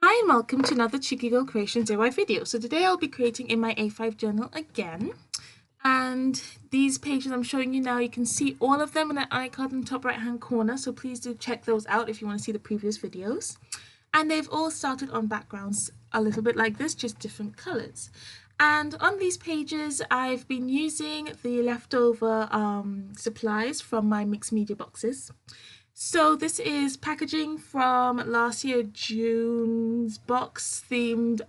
Hi and welcome to another Checiegirl Creations DIY video. So today I'll be creating in my A5 journal again. And these pages I'm showing you now, you can see all of them in an icon in the top right hand corner. So please do check those out if you want to see the previous videos. And they've all started on backgrounds a little bit like this, just different colors. And on these pages, I've been using the leftover supplies from my mixed media boxes. So this is packaging from last year June's box themed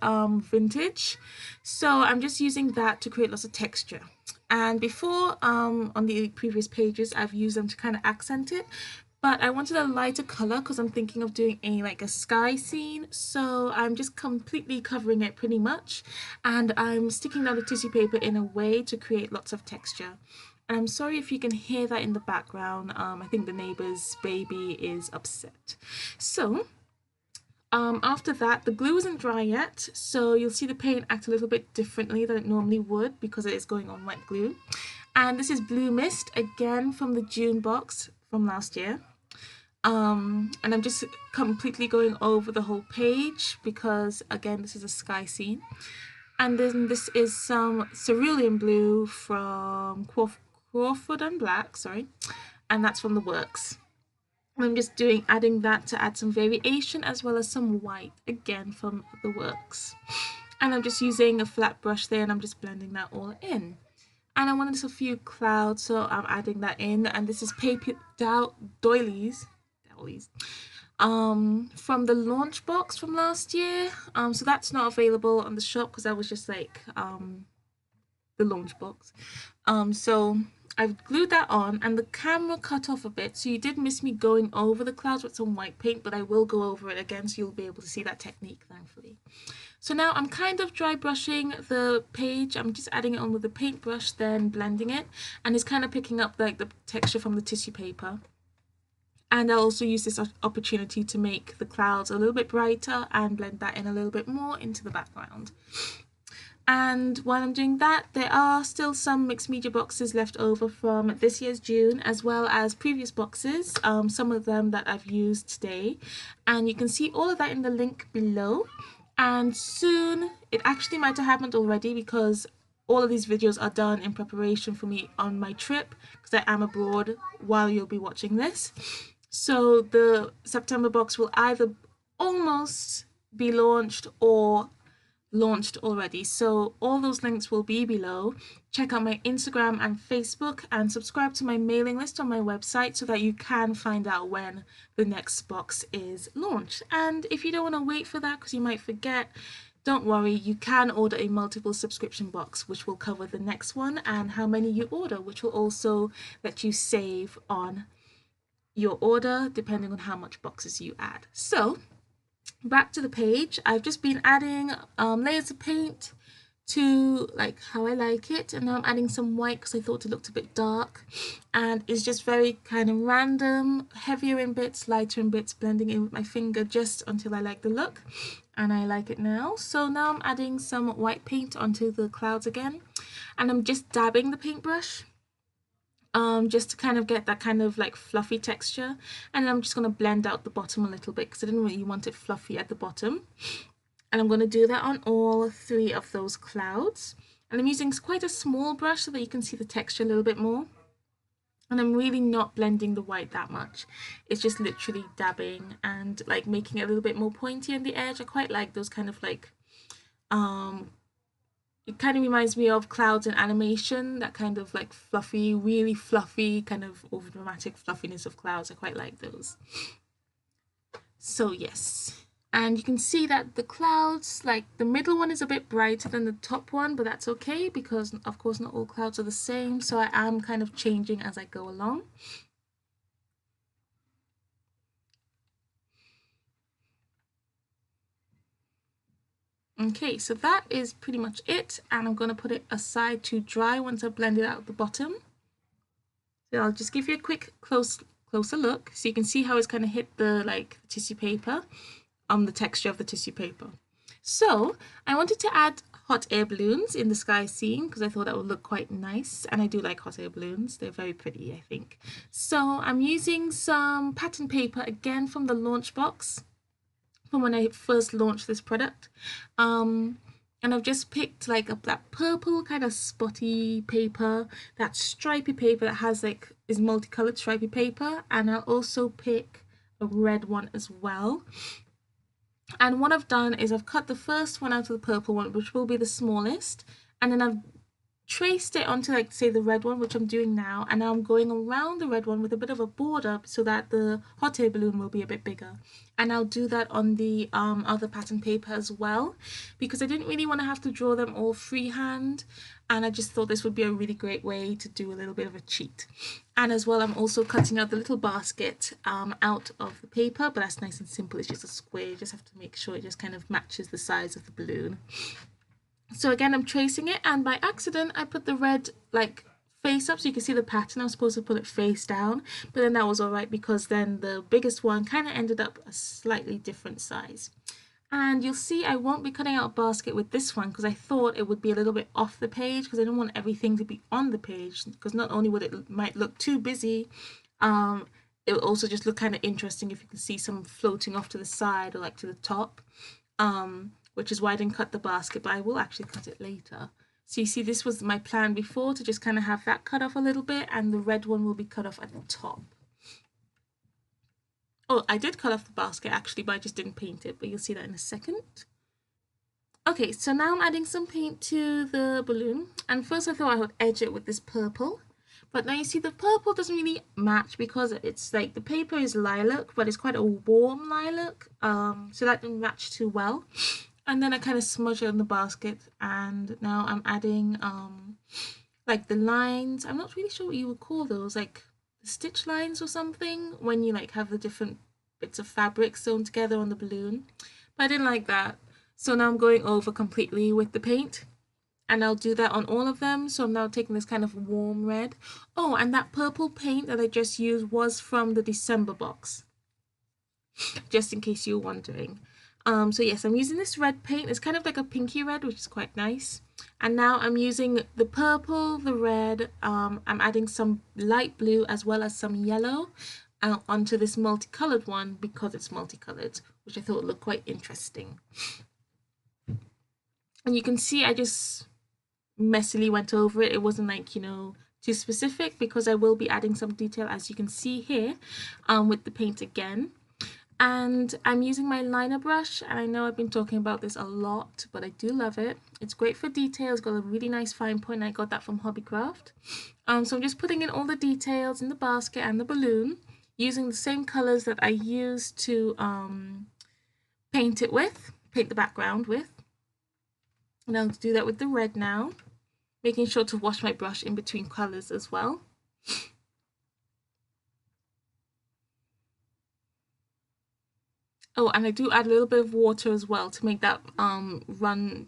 vintage. So I'm just using that to create lots of texture. And before on the previous pages, I've used them to kind of accent it. But I wanted a lighter color because I'm thinking of doing a sky scene. So I'm just completely covering it pretty much. And I'm sticking down the tissue paper in a way to create lots of texture. And I'm sorry if you can hear that in the background. I think the neighbor's baby is upset. So after that, the glue isn't dry yet, so you'll see the paint act a little bit differently than it normally would because it is going on wet glue. And this is Blue Mist, again from the June box from last year. And I'm just completely going over the whole page because, again, this is a sky scene. And then this is some cerulean blue from Crawford and Black, sorry, and that's from the Works. I'm just adding that to add some variation as well as some white, again from the Works. And I'm just using a flat brush there and I'm just blending that all in. And I wanted a few clouds, so I'm adding that in. And this is paper doilies from the launch box from last year. So that's not available on the shop because that was just like the launch box. So I've glued that on and the camera cut off a bit, so you did miss me going over the clouds with some white paint, but I will go over it again so you'll be able to see that technique, thankfully. So now I'm kind of dry brushing the page. I'm just adding it on with the paintbrush, then blending it, and it's kind of picking up like the texture from the tissue paper. And I'll also use this opportunity to make the clouds a little bit brighter and blend that in a little bit more into the background. And while I'm doing that, there are still some mixed media boxes left over from this year's June, as well as previous boxes, some of them that I've used today. And you can see all of that in the link below. And soon, it actually might have happened already because all of these videos are done in preparation for me on my trip, because I am abroad while you'll be watching this. So the September box will either almost be launched or launched already, so all those links will be below. Check out my Instagram and Facebook and subscribe to my mailing list on my website so that you can find out when the next box is launched. And if you don't want to wait for that because you might forget, don't worry, you can order a multiple subscription box which will cover the next one and how many you order, which will also let you save on your order depending on how much boxes you add. So back to the page, I've just been adding layers of paint to like how I like it, and now I'm adding some white because I thought it looked a bit dark, and it's just very kind of random, heavier in bits, lighter in bits, blending in with my finger just until I like the look, and I like it now. So now I'm adding some white paint onto the clouds again, and I'm just dabbing the paintbrush just to kind of get that kind of like fluffy texture, and I'm just going to blend out the bottom a little bit because I didn't really want it fluffy at the bottom. And I'm going to do that on all three of those clouds, and I'm using quite a small brush so that you can see the texture a little bit more, and I'm really not blending the white that much. It's just literally dabbing and like making it a little bit more pointy on the edge. I quite like those kind of like it kind of reminds me of clouds in animation, that kind of like fluffy, really fluffy, kind of over dramatic fluffiness of clouds. I quite like those. So yes, and you can see that the clouds, like the middle one is a bit brighter than the top one, but that's okay because of course not all clouds are the same, so I am kind of changing as I go along. Okay, so that is pretty much it, and I'm going to put it aside to dry once I've blended out the bottom. So I'll just give you a quick closer look so you can see how it's kind of hit the like tissue paper, the texture of the tissue paper. So I wanted to add hot air balloons in the sky scene because I thought that would look quite nice, and I do like hot air balloons. They're very pretty, I think. So I'm using some pattern paper again from the launch box from when I first launched this product. And I've just picked like that purple kind of spotty paper, that stripy paper that has like is multicolored stripy paper, and I'll also pick a red one as well. And what I've done is I've cut the first one out of the purple one, which will be the smallest, and then I've traced it onto, like, say the red one, which I'm doing now, and now I'm going around the red one with a bit of a border so that the hot air balloon will be a bit bigger. And I'll do that on the other pattern paper as well, because I didn't really want to have to draw them all freehand, and I just thought this would be a really great way to do a little bit of a cheat. And as well, I'm also cutting out the little basket out of the paper, but that's nice and simple. It's just a square. You just have to make sure it just kind of matches the size of the balloon. So again, I'm tracing it, and by accident I put the red like face up so you can see the pattern. I was supposed to put it face down, but then that was alright because then the biggest one kind of ended up a slightly different size. And you'll see I won't be cutting out a basket with this one because I thought it would be a little bit off the page, because I don't want everything to be on the page, because not only would it might look too busy, it will also just look kind of interesting if you can see some floating off to the side or like to the top. Which is why I didn't cut the basket, but I will actually cut it later. So you see, this was my plan before, to just kind of have that cut off a little bit, and the red one will be cut off at the top. Oh, I did cut off the basket actually, but I just didn't paint it, but you'll see that in a second. Okay, so now I'm adding some paint to the balloon, and first I thought I would edge it with this purple, but now you see the purple doesn't really match because it's like the paper is lilac, but it's quite a warm lilac, so that didn't match too well. And then I kind of smudge it on the basket, and now I'm adding like the lines. I'm not really sure what you would call those, like the stitch lines or something, when you like have the different bits of fabric sewn together on the balloon. But I didn't like that, so now I'm going over completely with the paint, and I'll do that on all of them. So I'm now taking this kind of warm red. Oh, and that purple paint that I just used was from the December box, just in case you were wondering. So yes, I'm using this red paint. It's kind of like a pinky red, which is quite nice. And now I'm using the purple, the red, I'm adding some light blue as well as some yellow onto this multicolored one because it's multicolored, which I thought would look quite interesting. And you can see I just messily went over it. It wasn't like, you know, too specific, because I will be adding some detail, as you can see here, with the paint again. And I'm using my liner brush, and I know I've been talking about this a lot, but I do love it. It's great for detail. It's got a really nice fine point. I got that from Hobbycraft. So I'm just putting in all the details in the basket and the balloon, using the same colors that I used to paint the background with. And I'll do that with the red now, making sure to wash my brush in between colors as well. Oh, and I do add a little bit of water as well to make that run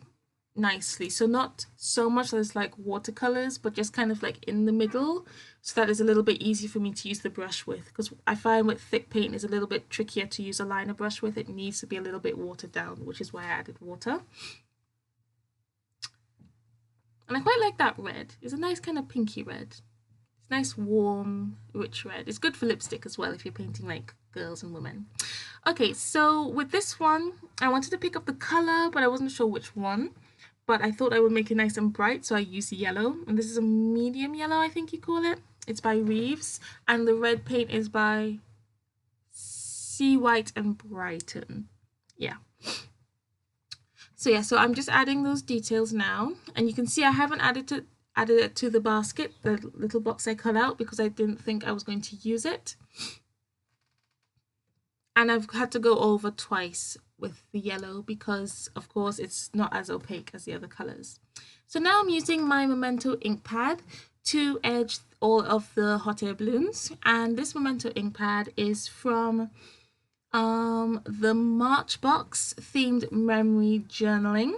nicely. So not so much that it's like watercolors, but just kind of like in the middle, so that it's a little bit easier for me to use the brush with, because I find with thick paint it's a little bit trickier to use a liner brush with. It needs to be a little bit watered down, which is why I added water. And I quite like that red. It's a nice kind of pinky red. It's nice, warm, rich red. It's good for lipstick as well if you're painting like girls and women. Okay, so with this one, I wanted to pick up the color, but I wasn't sure which one. But I thought I would make it nice and bright, so I used yellow. And this is a medium yellow, I think you call it. It's by Reeves. And the red paint is by Sea White and Brighton. Yeah. So yeah, so I'm just adding those details now. And you can see I haven't added it to the basket, the little box I cut out, because I didn't think I was going to use it. And I've had to go over twice with the yellow because, of course, it's not as opaque as the other colors. So now I'm using my Memento ink pad to edge all of the hot air balloons. And this Memento ink pad is from the March box themed memory journaling.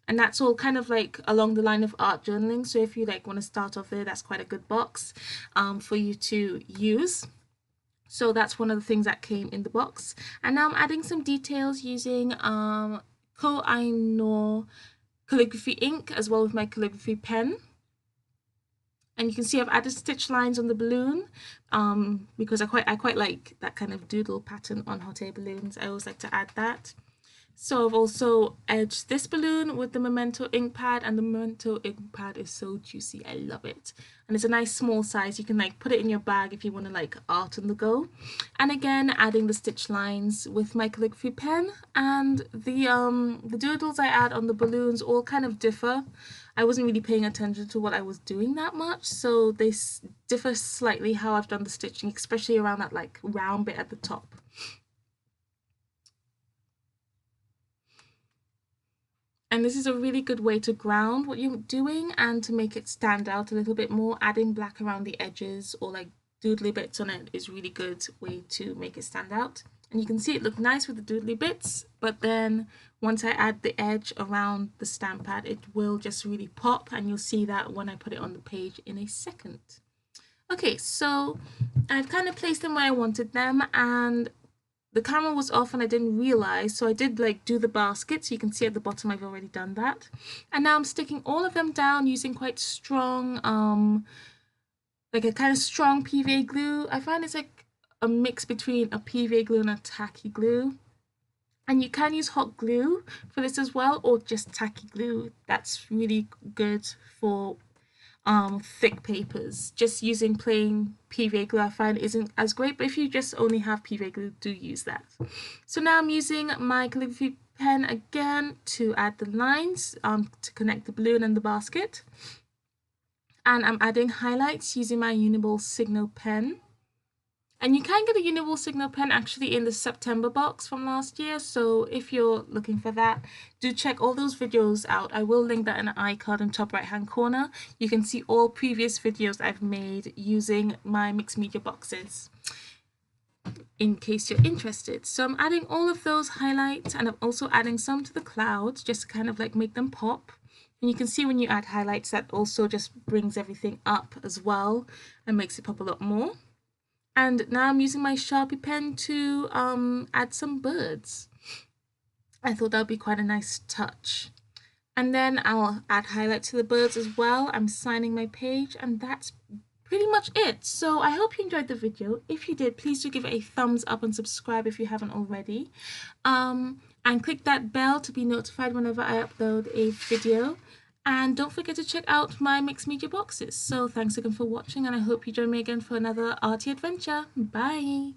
And that's all kind of like along the line of art journaling. So if you like want to start off there, that's quite a good box for you to use. So that's one of the things that came in the box. And now I'm adding some details using Koh-i-Noor calligraphy ink as well with my calligraphy pen. And you can see I've added stitch lines on the balloon because I quite like that kind of doodle pattern on hot air balloons. I always like to add that. So I've also edged this balloon with the Memento ink pad, and the Memento ink pad is so juicy. I love it. And it's a nice small size. You can like put it in your bag if you want to like art on the go. And again, adding the stitch lines with my calligraphy pen, and the doodles I add on the balloons all kind of differ. I wasn't really paying attention to what I was doing that much, so they differ slightly how I've done the stitching, especially around that like round bit at the top. And this is a really good way to ground what you're doing and to make it stand out a little bit more. Adding black around the edges or like doodly bits on it is a really good way to make it stand out. And you can see it look nice with the doodly bits, but then once I add the edge around the stamp pad, it will just really pop, and you'll see that when I put it on the page in a second. Okay, so I've kind of placed them where I wanted them, and the camera was off and I didn't realize, so I did like do the basket. So you can see at the bottom I've already done that, and now I'm sticking all of them down using quite strong like a kind of strong PVA glue. I find it's like a mix between a PVA glue and a tacky glue, and you can use hot glue for this as well, or just tacky glue. That's really good for thick papers. Just using plain PVA glue I find isn't as great, but if you just only have PVA glue, do use that. So now I'm using my calligraphy pen again to add the lines to connect the balloon and the basket, and I'm adding highlights using my Uniball Signal pen. And you can get a Uniball Signal pen actually in the September box from last year, so if you're looking for that, do check all those videos out. I will link that in the iCard in the top right hand corner. You can see all previous videos I've made using my mixed media boxes in case you're interested. So I'm adding all of those highlights, and I'm also adding some to the clouds just to kind of like make them pop. And you can see when you add highlights, that also just brings everything up as well and makes it pop a lot more. And now I'm using my Sharpie pen to add some birds. I thought that would be quite a nice touch. And then I'll add highlight to the birds as well. I'm signing my page, and that's pretty much it. So I hope you enjoyed the video. If you did, please do give it a thumbs up and subscribe if you haven't already. And click that bell to be notified whenever I upload a video. And don't forget to check out my mixed media boxes. So thanks again for watching, and I hope you join me again for another arty adventure. Bye!